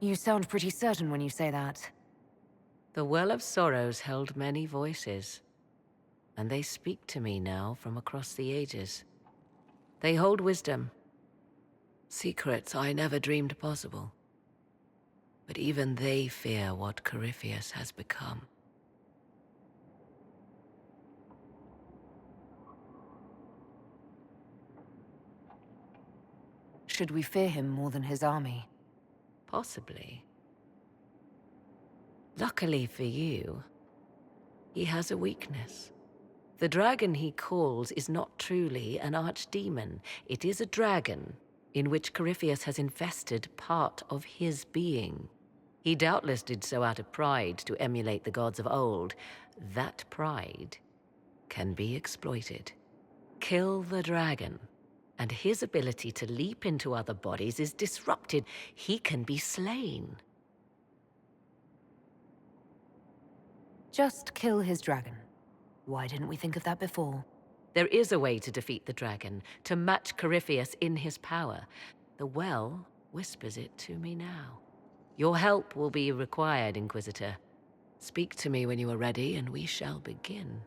You sound pretty certain when you say that. The Well of Sorrows held many voices, and they speak to me now from across the ages. They hold wisdom, secrets I never dreamed possible. But even they fear what Corypheus has become. Should we fear him more than his army? Possibly. Luckily for you, he has a weakness. The dragon he calls is not truly an archdemon. It is a dragon in which Corypheus has infested part of his being. He doubtless did so out of pride to emulate the gods of old. That pride can be exploited. Kill the dragon, and his ability to leap into other bodies is disrupted. He can be slain. Just kill his dragon. Why didn't we think of that before? There is a way to defeat the dragon, to match Corypheus in his power. The well whispers it to me now. Your help will be required, Inquisitor. Speak to me when you are ready, and we shall begin.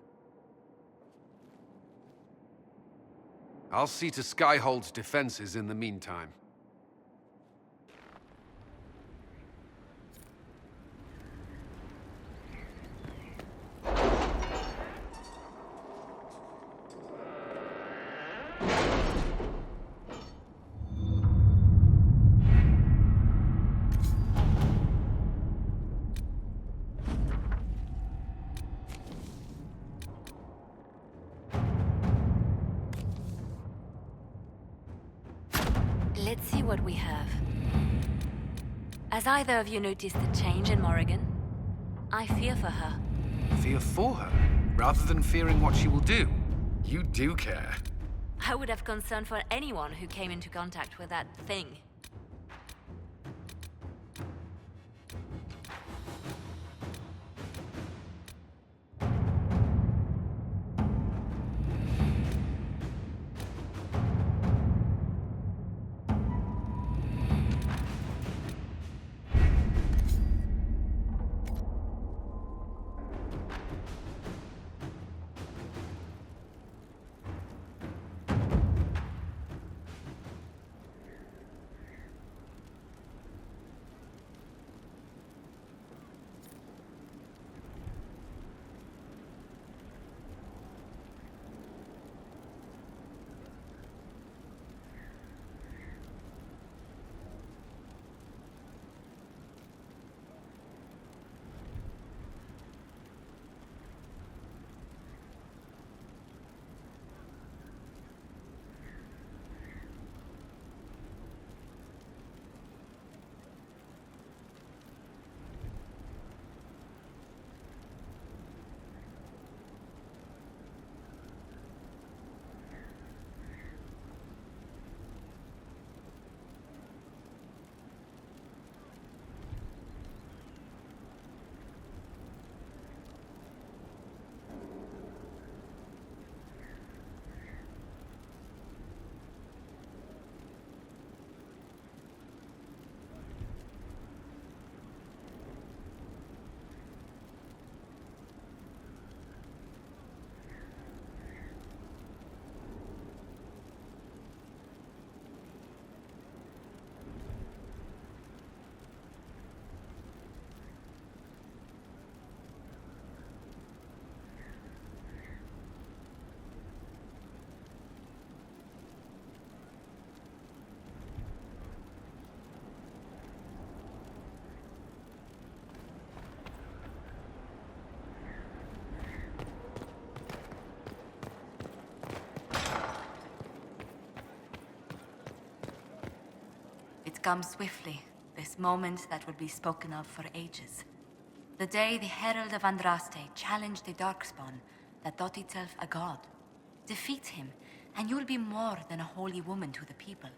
I'll see to Skyhold's defenses in the meantime. Let's see what we have. Has either of you noticed the change in Morrigan? I fear for her. Fear for her, rather than fearing what she will do. You do care. I would have concern for anyone who came into contact with that thing. It comes swiftly, this moment that will be spoken of for ages. The day the Herald of Andraste challenged the Darkspawn that thought itself a god. Defeat him, and you'll be more than a holy woman to the people.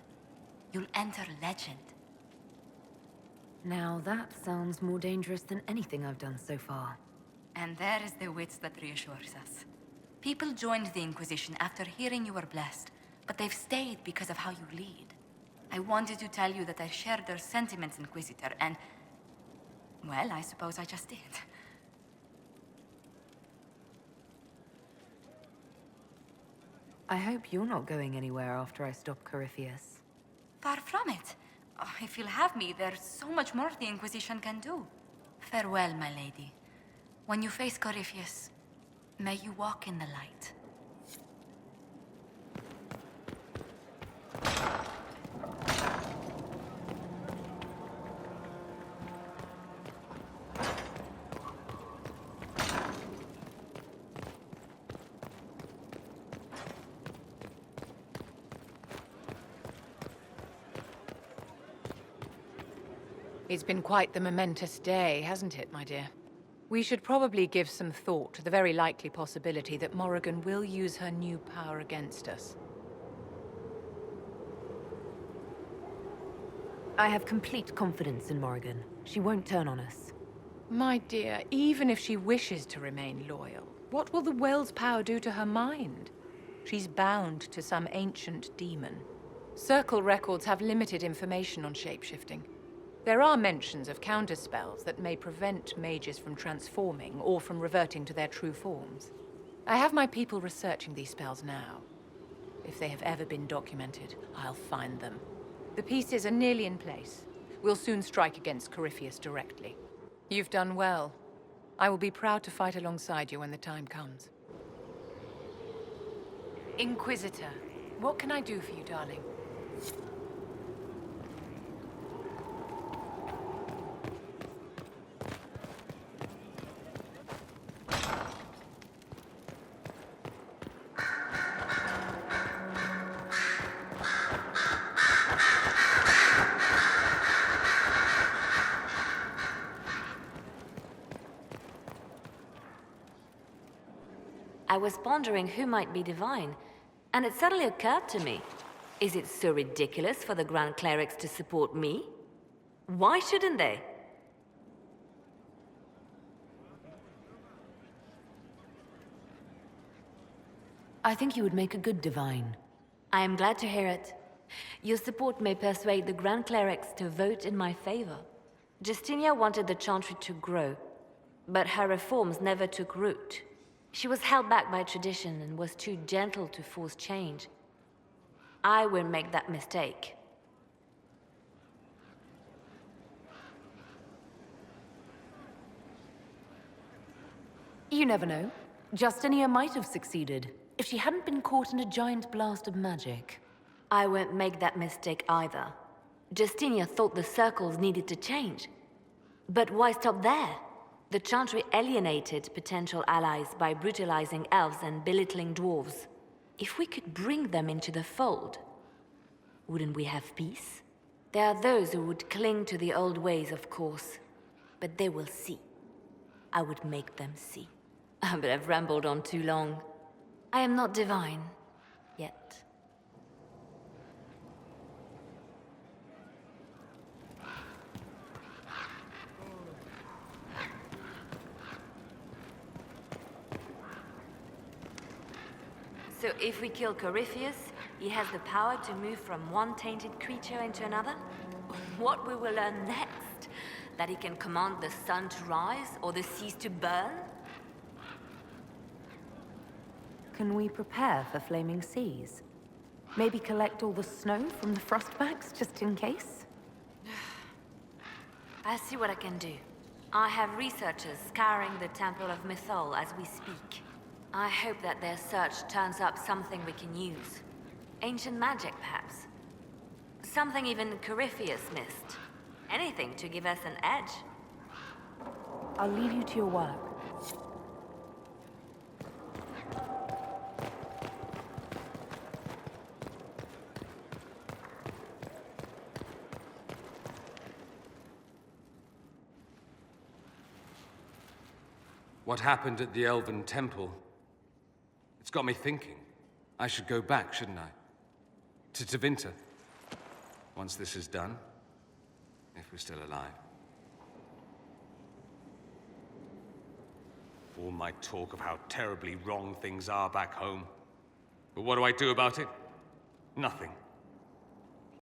You'll enter legend. Now that sounds more dangerous than anything I've done so far. And there is the wit that reassures us. People joined the Inquisition after hearing you were blessed, but they've stayed because of how you lead. I wanted to tell you that I shared their sentiments, Inquisitor, and... well, I suppose I just did. I hope you're not going anywhere after I stop Corypheus. Far from it. Oh, if you'll have me, there's so much more the Inquisition can do. Farewell, my lady. When you face Corypheus, may you walk in the light. It's been quite the momentous day, hasn't it, my dear? We should probably give some thought to the very likely possibility that Morrigan will use her new power against us. I have complete confidence in Morrigan. She won't turn on us. My dear, even if she wishes to remain loyal, what will the Well's power do to her mind? She's bound to some ancient demon. Circle records have limited information on shapeshifting. There are mentions of counterspells that may prevent mages from transforming or from reverting to their true forms. I have my people researching these spells now. If they have ever been documented, I'll find them. The pieces are nearly in place. We'll soon strike against Corypheus directly. You've done well. I will be proud to fight alongside you when the time comes. Inquisitor, what can I do for you, darling? I was pondering who might be divine, and it suddenly occurred to me. Is it so ridiculous for the Grand Clerics to support me? Why shouldn't they? I think you would make a good divine. I am glad to hear it. Your support may persuade the Grand Clerics to vote in my favor. Justinia wanted the Chantry to grow, but her reforms never took root. She was held back by tradition and was too gentle to force change. I won't make that mistake. You never know. Justinia might have succeeded, if she hadn't been caught in a giant blast of magic. I won't make that mistake either. Justinia thought the circles needed to change. But why stop there? The Chantry alienated potential allies by brutalizing elves and belittling dwarves. If we could bring them into the fold, wouldn't we have peace? There are those who would cling to the old ways, of course. But they will see. I would make them see. But I've rambled on too long. I am not divine. Yet. So if we kill Corypheus, he has the power to move from one tainted creature into another? What we will learn next? That he can command the sun to rise or the seas to burn? Can we prepare for flaming seas? Maybe collect all the snow from the frostbacks, just in case? I'll see what I can do. I have researchers scouring the Temple of Mythol as we speak. I hope that their search turns up something we can use. Ancient magic, perhaps. Something even Corypheus missed. Anything to give us an edge. I'll leave you to your work. What happened at the Elven Temple? It's got me thinking. I should go back, shouldn't I? To Tevinter. Once this is done. If we're still alive. All my talk of how terribly wrong things are back home. But what do I do about it? Nothing.